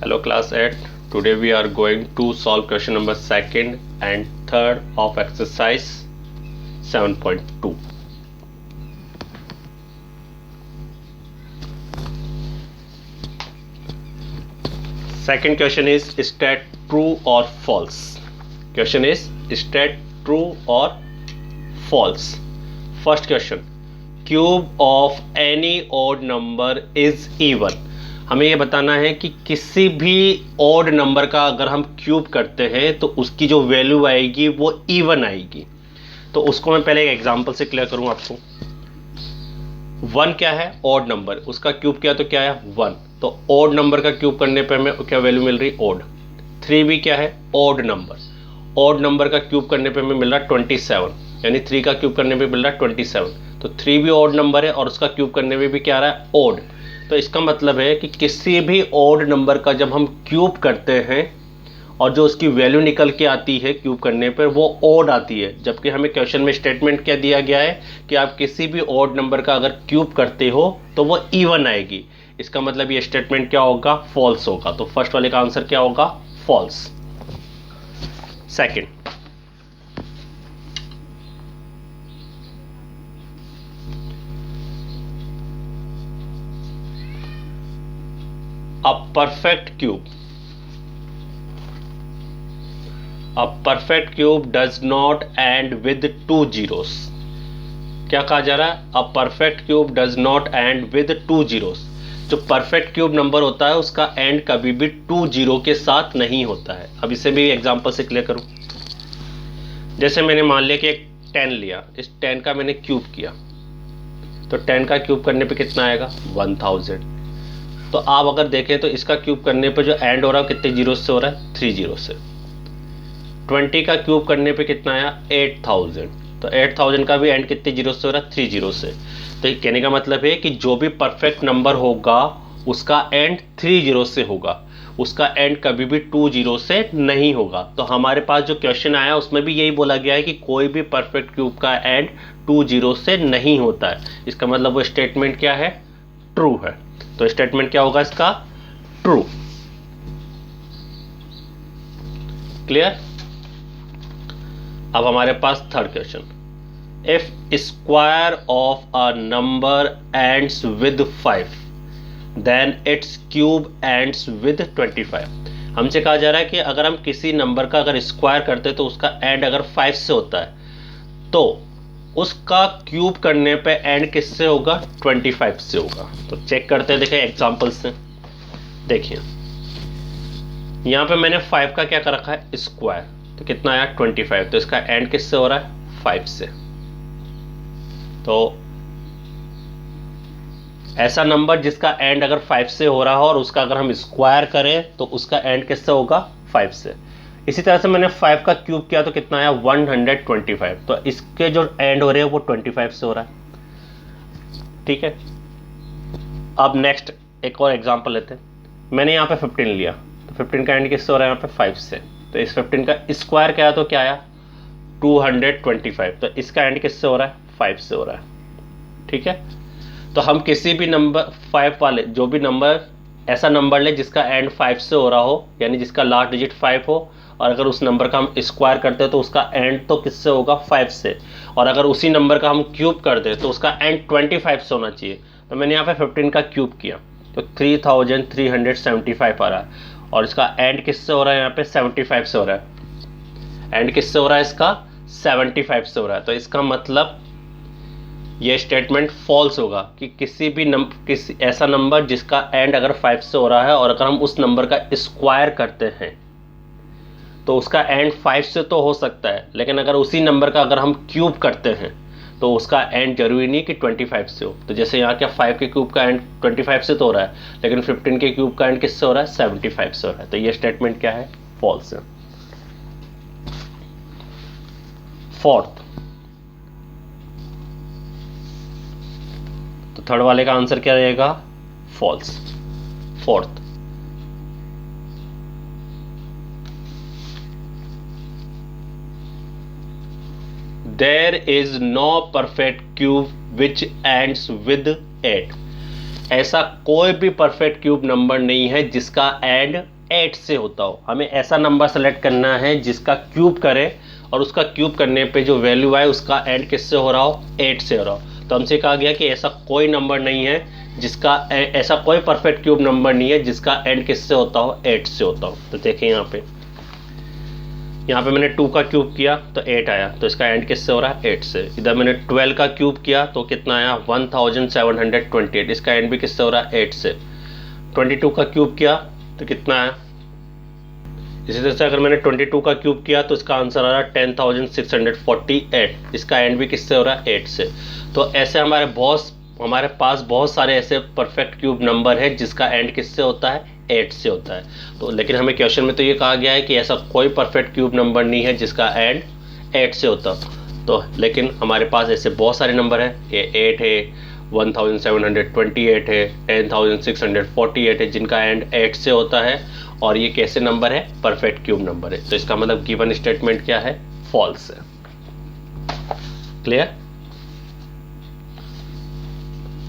Hello class 8. Today we are going to solve question number 2nd and 3rd of exercise 7.2. Second question is state true or false. Question is state true or false. First question, cube of any odd number is even. हमें ये बताना है कि किसी भी odd number का अगर हम क्यूब करते हैं तो उसकी जो वैल्यू आएगी वो इवन आएगी. तो उसको मैं पहले एक एग्जांपल से क्लियर करूं आपको. 1 क्या है? Odd number. उसका क्यूब किया तो क्या है? 1. तो ऑड नंबर का क्यूब करने पे हमें क्या वैल्यू मिल रही? ऑड. 3 भी क्या है? Odd number. ऑड नंबर का क्यूब करने पे हमें मिल रहा 27, यानी 3 का क्यूब करने पे मिल रहा 27. तो 3 भी ऑड नंबर है और उसका क्यूब करने में भी क्या आ रहा है? ऑड. तो इसका मतलब है कि किसी भी ऑड नंबर का जब हम क्यूब करते हैं और जो उसकी वैल्यू निकल के आती है क्यूब करने पर वो ऑड आती है, जबकि हमें क्वेश्चन में स्टेटमेंट क्या दिया गया है कि आप किसी भी ऑड नंबर का अगर क्यूब करते हो तो वो इवन आएगी. इसका मतलब ये स्टेटमेंट क्या होगा? फॉल्स होगा. तो फर्स्ट वाले का आंसर क्या होगा? False. Second, a perfect cube does not end with 2 zeros. क्या कहा जा रहा है? a perfect cube does not end with 2 zeros. जो परफेक्ट क्यूब नंबर होता है उसका एंड कभी भी 2 जीरो के साथ नहीं होता है. अब इसे भी एग्जांपल से क्लियर करूं. जैसे मैंने मान लिया कि एक 10 लिया, इस 10 का मैंने क्यूब किया तो 10 का क्यूब करने पे कितना आएगा? 1000. तो आप अगर देखें तो इसका क्यूब करने पे जो एंड हो रहा है कितने जीरो से हो रहा है? 3 जीरो से. 20 का क्यूब करने पे कितना आया? 8000. तो 8000 का भी एंड कितने जीरो से हो रहा है? 3 जीरो से. तो ये कहने का मतलब है कि जो भी परफेक्ट नंबर होगा उसका एंड 3 जीरो से होगा, उसका एंड कभी भी 2 जीरो से नहीं होगा. तो हमारे पास जो क्वेश्चन आया उसमें भी यही बोला गया है कि कोई भी परफेक्ट क्यूब का एंड 2 जीरो से नहीं होता है. इसका मतलब वो स्टेटमेंट क्या है? ट्रू है. तो स्टेटमेंट क्या होगा इसका? ट्रू. क्लियर. अब हमारे पास third question, if square of a number ends with 5 then it's cube ends with 25. हमसे कहा जा रहा है कि अगर हम किसी नंबर का अगर स्क्वायर करते हैं तो उसका एंड अगर 5 से होता है तो उसका क्यूब करने पे एंड किससे होगा? 25 से होगा. तो चेक करते हैं, देखें एग्जांपल से. देखिए यहां पे मैंने 5 का क्या कर रखा है? स्क्वायर. तो कितना आया? 25. तो इसका एंड किससे हो रहा है? 5 से. तो ऐसा नंबर जिसका एंड अगर 5 से हो रहा हो और उसका अगर हम स्क्वायर करें तो उसका एंड किससे होगा? 5 से. इसी तरह से मैंने 5 का क्यूब किया तो कितना आया? 125. तो इसके जो एंड हो रहे हैं वो 25 से हो रहा है. ठीक है. अब नेक्स्ट एक और एग्जांपल लेते हैं. मैंने यहाँ पे 15 लिया तो 15 का एंड किससे हो रहा है? यहाँ पे 5 से. तो इस 15 का स्क्वायर क्या है तो क्या आया? 225. तो इसका एंड किससे हो रहा है? 5 से हो रहा है. ठीक है. तो हम किसी भी नंबर 5 वाले जो भी नंबर ऐसा नंबर ले जिसका एंड 5 से हो रहा हो, यानी जिसका लास्ट डिजिट 5 हो, और अगर उस नंबर का हम स्क्वायर करते हैं तो उसका एंड तो किससे होगा? 5 से. और अगर उसी नंबर का हम क्यूब कर दें तो उसका एंड 25 से होना चाहिए. तो मैंने यहाँ पे 15 का क्यूब किया तो 3375 आ रहा है और इसका एंड किससे हो रहा है? यहाँ पे 75 से हो रहा है. एंड किससे हो रहा है? इसका 75 से हो रहा है. तो इसका मतलब ये स्टेटमेंट फॉल्स होगा कि किसी ऐसा नंबर जिसका एंड अगर 5 से हो रहा है और अगर हम उस नंबर का स्क्वायर करते हैं तो उसका एंड 5 से तो हो सकता है, लेकिन अगर उसी नंबर का अगर हम क्यूब करते हैं तो उसका एंड जरूरी नहीं कि 25 से हो. तो जैसे यहाँ क्या 5 के क्यूब का एंड 25 से तो हो रहा है, लेकिन 15 के क्यूब का एंड किससे हो रहा है? 75 से हो रहा है. तो ये स्टेटमेंट क्या है? फॉल्स है. फोर्थ, तो थर्ड वाले का आंसर क्या रहेगा? False. Fourth, there is no perfect cube which ends with 8. ऐसा कोई भी परफेक्ट क्यूब नंबर नहीं है जिसका एंड 8 से होता हो। हमें ऐसा नंबर सेलेक्ट करना है जिसका क्यूब करे और उसका क्यूब करने पे जो वैल्यू आए उसका एंड किससे हो रहा हो, 8 से हो रहा हो। तो हमसे कहा गया कि ऐसा कोई नंबर नहीं है जिसका ऐसा कोई परफेक्ट क्यूब नंबर नहीं है जिसका एंड किससे होता हो, 8 से होता हो। तो देखें यहाँ पे मैंने 2 का क्यूब किया तो 8 आया, तो इसका एंड किससे हो रहा है, 8 से। इधर मैंने 12 का क्यूब किया तो कितना आया, 1728, इसका एंड भी किससे हो रहा है, 8 से। 22 का क्यूब किया तो कितना आया, इसी तरह से अगर मैंने 22 का क्यूब किया तो इसका आंसर आ रहा है 10,648, इसका एंड भी किससे हो रहा है, 8 से। तो ऐसे हमारे पास बहुत सारे ऐसे परफेक्ट क्यूब नंबर है जिसका एंड किससे होता है, 8 से होता है। तो लेकिन हमें क्वेश्चन में तो ये कहा गया है कि ऐसा कोई परफेक्ट क्यूब नंबर नहीं है जिसका एंड 8 से होता। तो लेकिन हमारे पास ऐसे बहुत सारे नंबर है, ये 8 है, 1728 है, 10,648 है जिनका एंड 8 से होता है, और ये कैसे नंबर है, परफेक्ट क्यूब नंबर है। तो इसका मतलब गिवन स्टेटमेंट क्या है, फॉल्स है। क्लियर?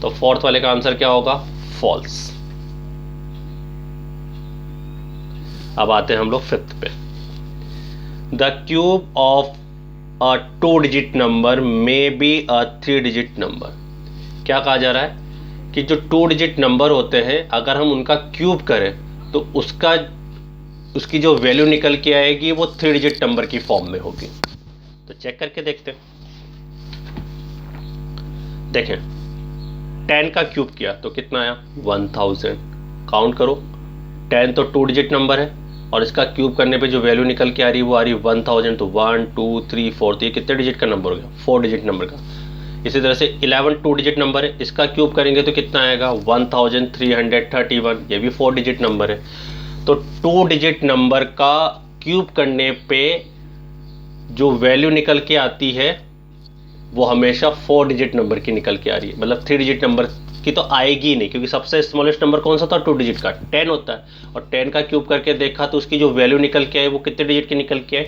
तो फोर्थ वाले का आंसर क्या होगा, फॉल्स। अब आते हैं हम लोग फिफ्थ पे। The cube of a 2 digit number may be a 3 digit number. क्या कहा जा रहा है कि जो 2 डिजिट नंबर होते हैं अगर हम उनका क्यूब करें तो उसकी जो वैल्यू निकल के आएगी वो 3 डिजिट नंबर की फॉर्म में होगी। तो चेक करके देखते हैं। देखें 10 का क्यूब किया तो कितना आया, 1000। काउंट करो, 10 तो 2 डिजिट नंबर है और इसका क्यूब करने पे जो वैल्यू निकल के आ रही है वो आ रही है 1000। तो 1 2 3 4, तो ये कितने डिजिट का नंबर हो गया, 4 डिजिट नंबर का। इसी तरह से 11 2 डिजिट नंबर है, इसका क्यूब करेंगे तो कितना आएगा, 1331, ये भी 4 डिजिट नंबर है। तो 2 डिजिट नंबर का क्यूब करने पे जो वैल्यू निकल के आती है वो हमेशा 4 डिजिट नंबर की निकल के आ रही है, मतलब 3 डिजिट नंबर की तो आएगी नहीं, क्योंकि सबसे स्मॉलेस्ट नंबर कौन सा था, 2 डिजिट का 10 होता है। और 10 का क्यूब करके देखा तो उसकी जो वैल्यू निकल के आई वो कितने डिजिट की निकल के आई,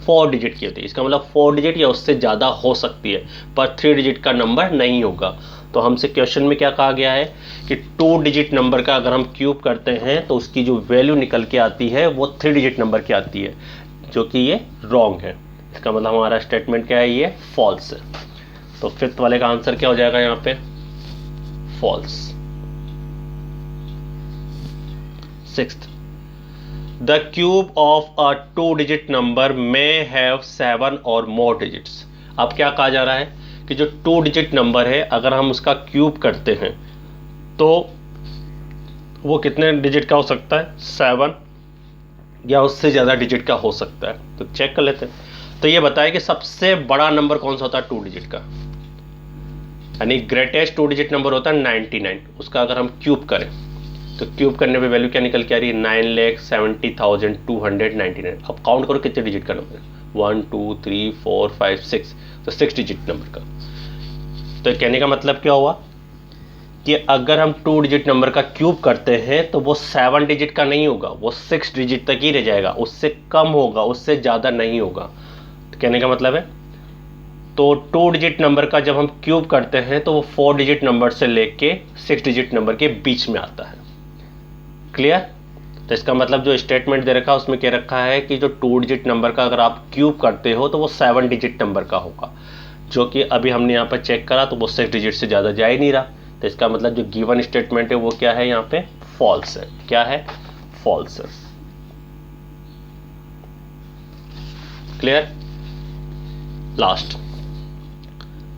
4 डिजिट की होती है। इसका मतलब 4 डिजिट या उससे ज़्यादा हो सकती है पर 3 डिजिट का नंबर नहीं होगा। तो हमसे क्वेश्चन में क्या कहा गया है कि 2 डिजिट नंबर का अगर हम क्यूब करते हैं तो उसकी जो वैल्यू निकल के आती है वो 3 डिजिट नंबर की आती है, जो कि ये रॉन्ग है। इसका मतलब हमारा स्टेटमेंट क्या है, ये फॉल्स है। तो फिफ्थ वाले का आंसर क्या हो जाएगा यहाँ पे, false. Sixth, the cube of a 2 digit number may have 7 or more digits. अब क्या कहा जा रहा है कि जो 2 डिजिट नंबर है अगर हम उसका क्यूब करते हैं तो वो कितने डिजिट का हो सकता है, 7 या उससे ज्यादा डिजिट का हो सकता है। तो चेक कर लेते हैं। तो ये बताए कि सबसे बड़ा नंबर कौन सा होता है 2 डिजिट का, यानी ग्रेटेस्ट 2 डिजिट नंबर होता है 99। उसका अगर हम क्यूब करें तो क्यूब करने पे वैल्यू क्या निकल के आ रही है, 9,70,299। अब काउंट करो कितने डिजिट का नंबर है, 1 2 3 4 5 6, तो 6 डिजिट नंबर का। तो कहने का मतलब क्या हुआ कि अगर हम 2 डिजिट नंबर का क्यूब करते हैं तो वो 7 डिजिट का नहीं होगा, वो 6 डिजिट तक ही रह जाएगा, उससे कम होगा, उससे ज़्यादा नहीं होगा। तो कहने का मतलब है तो 2 डिजिट नंबर का जब हम क्यूब करते हैं तो वो 4 डिजिट नंबर से लेके 6 डिजिट नंबर के बीच में आता है। क्लियर? तो इसका मतलब जो स्टेटमेंट दे रखा है उसमें कह रखा है कि जो 2 डिजिट नंबर का अगर आप क्यूब करते हो तो वो 7 डिजिट नंबर का होगा, जो कि अभी हमने यहाँ पर चेक करा तो वो 6 डिजिट से ज़्यादा जा ही नहीं रहा। तो इसका मतलब जो गिवन स्टेटमेंट है वो क्या है, यहाँ पे फॉल्स है। क्या है, फॉल्स है। Clear? Last,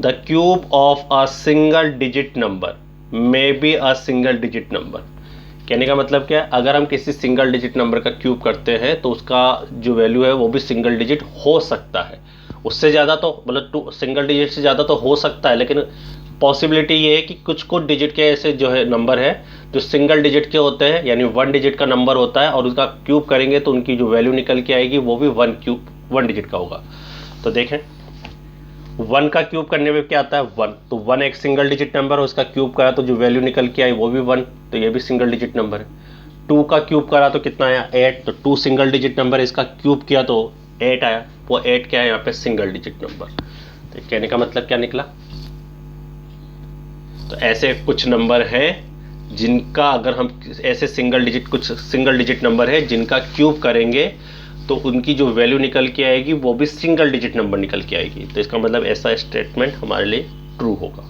the cube of a single digit number may be a single digit number. कहने का मतलब क्या है, अगर हम किसी सिंगल डिजिट नंबर का क्यूब करते हैं तो उसका जो वैल्यू है वो भी सिंगल डिजिट हो सकता है। उससे ज़्यादा तो मतलब सिंगल डिजिट से ज़्यादा तो हो सकता है, लेकिन पॉसिबिलिटी ये है कि कुछ डिजिट के ऐसे जो है नंबर है जो सिंगल डिजिट के होते हैं, यानी 1 डिजिट का नंबर होता है और उसका क्यूब करेंगे तो उनकी जो वैल्यू निकल के आएगी वो भी 1 डिजिट का होगा। तो देखें 1 का क्यूब करने में क्या आता है, 1। तो 1 एक सिंगल डिजिट नंबर है, उसका क्यूब करा तो जो वैल्यू निकल के आई वो भी 1, तो ये भी सिंगल डिजिट नंबर है। 2 का क्यूब करा तो कितना आया, 8। तो 2 सिंगल डिजिट नंबर है, इसका क्यूब किया तो 8 आया, वो 8 क्या है यहाँ पे, सिंगल डिजिट नंबर। तो कहने का मतलब क्या निकला, तो ऐसे कुछ नंबर हैं जिनका अगर हम ऐसे कुछ सिंगल डिजिट नंबर है जिनका क्यूब करेंगे तो उनकी जो वैल्यू निकल के आएगी वो भी सिंगल डिजिट नंबर निकल के आएगी। तो इसका मतलब ऐसा स्टेटमेंट हमारे लिए ट्रू होगा।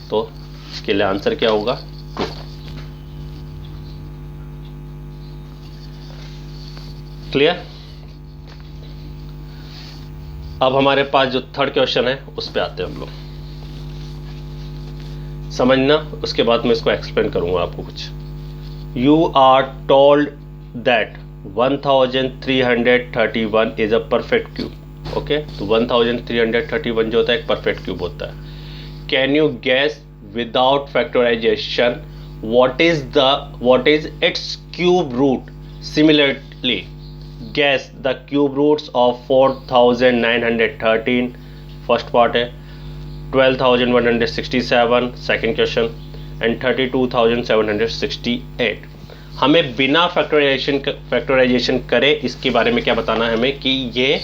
तो इसके लिए आंसर क्या होगा? ट्रू। क्लियर? अब हमारे पास जो थर्ड क्वेश्चन है उस पे आते हैं हम लोग। समझना, उसके बाद मैं इसको एक्सप्लेन करूंगा आपको कुछ। You are told that 1331 is a perfect cube. Okay, तो 1331 जो होता है एक परफेक्ट क्यूब होता है। Can you guess without factorization what is its cube root? Similarly guess the cube roots of 4913 first part है, 12167 second question and 32768। हमें बिना फैक्टराइजेशन करे इसके बारे में क्या बताना है हमें कि ये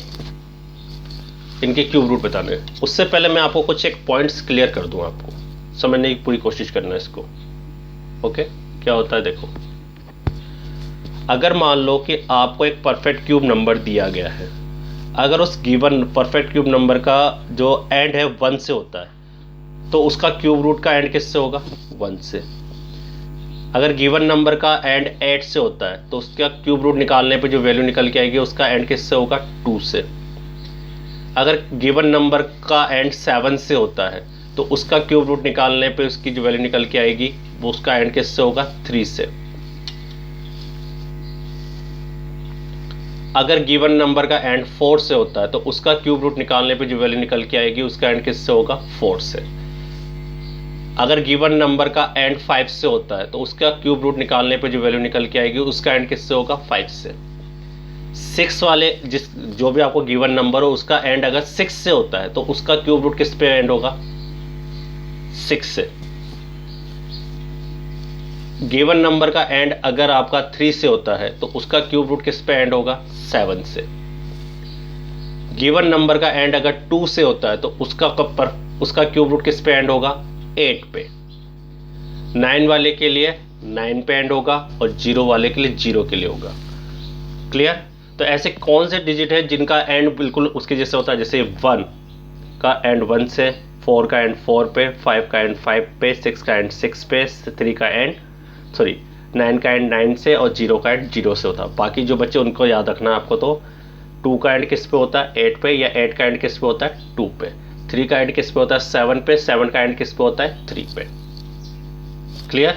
इनके क्यूब रूट बताने हैं। उससे पहले मैं आपको कुछ एक पॉइंट्स क्लियर कर दूं, आपको समझने की पूरी कोशिश करना है इसको। ओके, क्या होता है देखो, अगर मान लो कि आपको एक परफेक्ट क्यूब नंबर दिया गया है, अगर उस गिवन परफेक्ट क्यूब नंबर का जो एंड है 1 से होता है तो उसका क्यूब रूट का एंड किससे होगा? 1 से। अगर गिवन नंबर का एंड 8 से होता है तो उसका क्यूब रूट निकालने पे जो वैल्यू निकल के आएगी उसका एंड किससे होगा? 2 से। अगर गिवन नंबर का एंड 7 से होता है तो उसका क्यूब रूट निकालने पे उसकी जो वैल्यू निकल के आएगी वो उसका एंड किससे होगा? 3 से। अगर गिवन नंबर का एंड 4 से होता है तो उसका क्यूब रूट निकालने पे जो वैल्यू निकल के आएगी उसका एंड किससे होगा? 4 से। अगर गिवन नंबर का एंड 5 से होता है तो उसका क्यूब रूट निकालने पे जो वैल्यू निकल के आएगी उसका एंड किससे होगा? 5 से। 6 वाले जो भी आपको गिवन नंबर हो उसका एंड अगर 6 से होता है तो उसका क्यूब रूट किस पे एंड होगा? 6 से। गिवन नंबर का एंड अगर आपका 3 से होता है तो उसका क्यूब रूट किस पे एंड होगा? 7 से। गिवन नंबर का एंड अगर 2 से होता है तो उसका क्यूब रूट किस पे एंड होगा? 8 पे। 9 वाले के लिए 9 पे एंड होगा और 0 वाले के लिए 0 के लिए होगा। क्लियर? तो ऐसे कौन से डिजिट है जिनका एंड बिल्कुल उसके जैसे होता है? जैसे 1 का एंड 1 से, 4 का एंड 4 पे, 5 का एंड 5 पे, 6 का एंड 6 पे, 9 का एंड 9 से और 0 का एंड 0 से होता है। बाकी जो बच्चे उनको याद रखना है आपको। तो 2 का एंड किस पे होता है? 8 पे, या 8 का एंड किस पे होता है? 2 पे। 3 का एंड किस पे होता है? 7 पे। 7 का एंड किस पे होता है? 3 पे। क्लियर?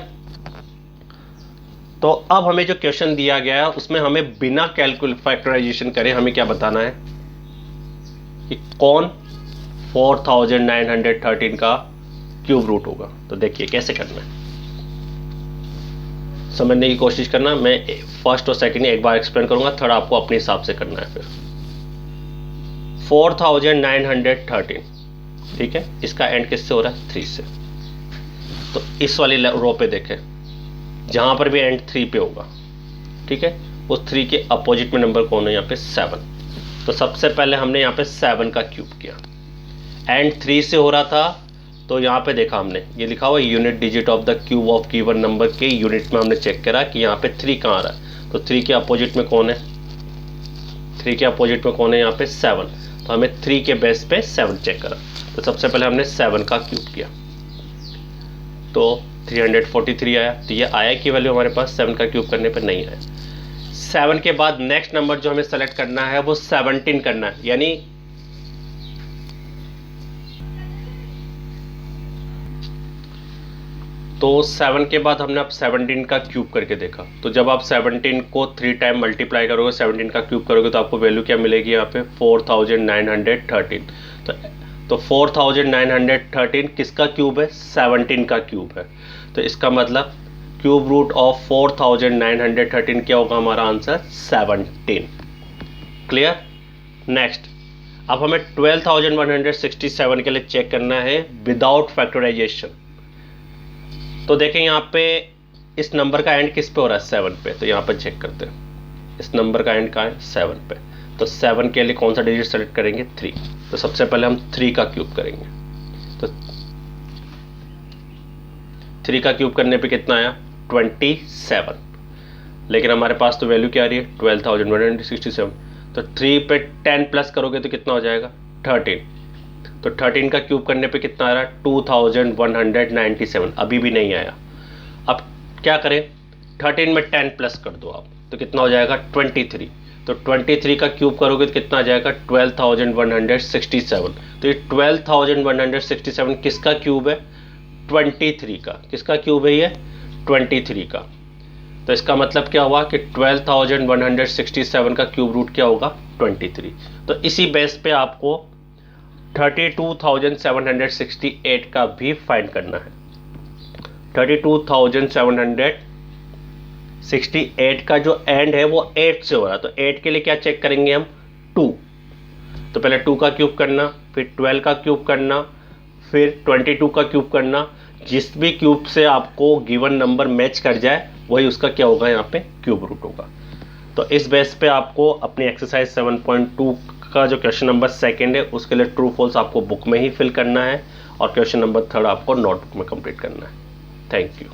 तो अब हमें जो क्वेश्चन दिया गया है उसमें हमें बिना फैक्टराइजेशन करे हमें क्या बताना है कि कौन 4913 का क्यूब रूट होगा। तो देखिए कैसे करना है, समझने की कोशिश करना। मैं फर्स्ट और सेकंड एक बार एक्सप्लेन करूंगा, थर्ड आपको अपने हिसाब से करना है। फिर 4913, ठीक है, इसका एंड किससे हो रहा है? 3 से। तो इस वाली रो पे देखें, जहां पर भी एंड 3 पे होगा, ठीक है, उस 3 के अपोजिट में नंबर कौन है? यहाँ पे 7। तो सबसे पहले हमने यहाँ पे 7 का क्यूब किया। एंड 3 से हो रहा था तो यहाँ पे देखा हमने, ये लिखा हुआ unit digit of the cube of given number के यूनिट में हमने चेक करा कि यहाँ पे 3 कहाँ आ रहा है। तो 3 के अपोजिट में कौन है? 3 के अपोजिट में कौन है? यहाँ पे 7। तो हमें 3 के बेस पे 7 चेक करा। तो सबसे पहले हमने 7 का क्यूब किया तो 343 आया। तो ये आया की वैल्यू हमारे पास 7 का क्यूब करने पर नहीं आया। 7 के बाद नेक्स्ट नंबर जो हमें सेलेक्ट करना है वो 17 करना है, यानी तो 7 के बाद हमने अब 17 का क्यूब करके देखा। तो जब आप 17 को 3 टाइम मल्टीप्लाई करोगे, 17 का क्यूब करोगे तो आपको वैल्यू क्या मिलेगी? यहाँ पे 4913। तो 4913 किसका क्यूब है? 17 का क्यूब है। तो इसका मतलब क्यूब रूट ऑफ 4913 क्या होगा? हमारा आंसर 17। क्लियर? नेक्स्ट, अब हमें 12167 के लिए चेक करना है विदाउट फैक्टराइजेशन। तो देखें यहाँ पे इस नंबर का एंड किस पे हो रहा है? 7 पे। तो यहाँ पर चेक करते हैं, इस नंबर का एंड कहाँ है? 7 पे। तो 7 के लिए कौन सा डिजिट सेलेक्ट करेंगे? 3। तो सबसे पहले हम 3 का क्यूब करेंगे। तो 3 का क्यूब करने पे कितना आया? 127, लेकिन हमारे पास तो वैल्यू क्या आ रही है 12,167। तो 3 पे 10 प्लस करोगे तो कितना हो जाएगा 13। तो 13 का क्यूब करने पे कितना आ रहा है 2197, अभी भी नहीं आया। अब क्या करें, 13 में 10 प्लस कर दो आप, तो कितना हो जाएगा 23। तो 23 का क्यूब करोगे तो कितना आ जाएगा 12,167। तो ये 12,167 किसका क्यूब है 23 का। किसका क्यूब है ये 23 का। तो इसका मतलब क्या हुआ कि 12,167 का क्यूब रूट क्या होगा 23। तो इसी बेस पे आपको 32,768 का भी फाइंड करना है। 32,768 का जो एंड है वो 8 से हो रहा है, तो 8 के लिए क्या चेक करेंगे हम 2। तो पहले 2 का क्यूब करना, फिर 12 का क्यूब करना, फिर 22 का क्यूब करना। जिस भी क्यूब से आपको गिवन नंबर मैच कर जाए वही उसका क्या होगा यहाँ पे क्यूब रूट होगा। तो इस बेस पे आपको अपनी एक्सरसाइज 7.2 का जो क्वेश्चन नंबर सेकंड है उसके लिए ट्रू फॉल्स आपको बुक में ही फिल करना है और क्वेश्चन नंबर थर्ड आपको नोटबुक में कंप्लीट करना है। Thank you.